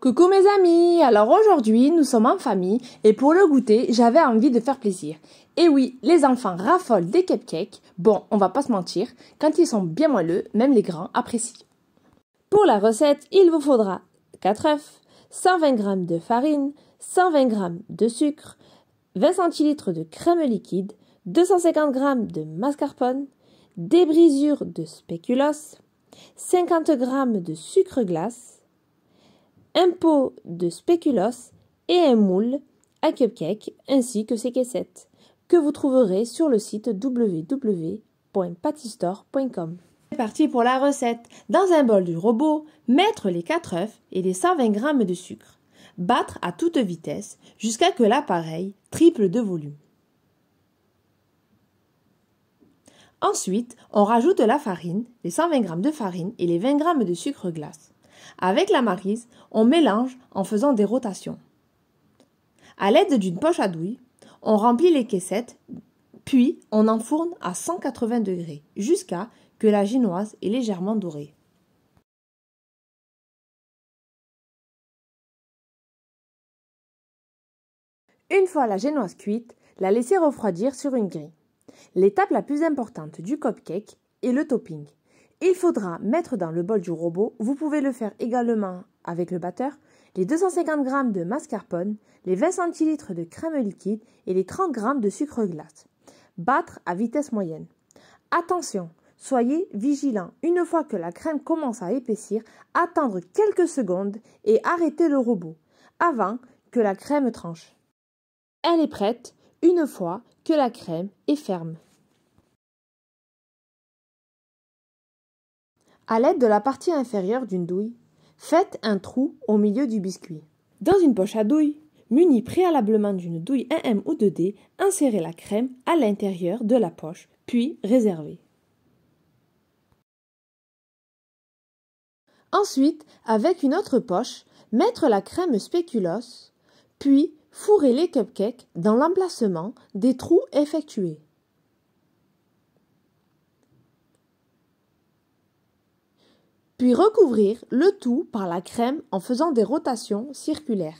Coucou mes amis, alors aujourd'hui nous sommes en famille et pour le goûter j'avais envie de faire plaisir. Et oui, les enfants raffolent des cupcakes, bon on va pas se mentir, quand ils sont bien moelleux, même les grands apprécient. Pour la recette, il vous faudra 4 œufs, 120 g de farine, 120 g de sucre, 20 centilitres de crème liquide, 250 g de mascarpone, des brisures de spéculoos, 50 g de sucre glace, un pot de spéculoos et un moule à cupcake ainsi que ses caissettes que vous trouverez sur le site www.patistore.com. C'est parti pour la recette. Dans un bol du robot, mettre les 4 œufs et les 120 g de sucre. Battre à toute vitesse jusqu'à que l'appareil triple de volume. Ensuite, on rajoute la farine, les 120 g de farine et les 20 g de sucre glace. Avec la maryse, on mélange en faisant des rotations. À l'aide d'une poche à douille, on remplit les caissettes, puis on enfourne à 180 degrés jusqu'à que la génoise est légèrement dorée. Une fois la génoise cuite, la laisser refroidir sur une grille. L'étape la plus importante du cupcake est le topping. Il faudra mettre dans le bol du robot, vous pouvez le faire également avec le batteur, les 250 g de mascarpone, les 20 centilitres de crème liquide et les 30 g de sucre glace. Battre à vitesse moyenne. Attention, soyez vigilants. Une fois que la crème commence à épaissir, attendre quelques secondes et arrêter le robot avant que la crème tranche. Elle est prête une fois que la crème est ferme. À l'aide de la partie inférieure d'une douille, faites un trou au milieu du biscuit. Dans une poche à douille, munie préalablement d'une douille 1M ou 2D, insérez la crème à l'intérieur de la poche, puis réservez. Ensuite, avec une autre poche, mettre la crème spéculoos, puis fourrer les cupcakes dans l'emplacement des trous effectués. Puis recouvrir le tout par la crème en faisant des rotations circulaires.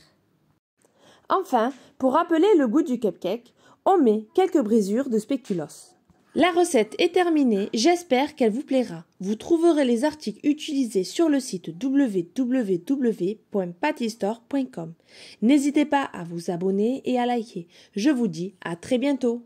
Enfin, pour rappeler le goût du cupcake, on met quelques brisures de spéculoos. La recette est terminée, j'espère qu'elle vous plaira. Vous trouverez les articles utilisés sur le site www.patistore.com. N'hésitez pas à vous abonner et à liker. Je vous dis à très bientôt.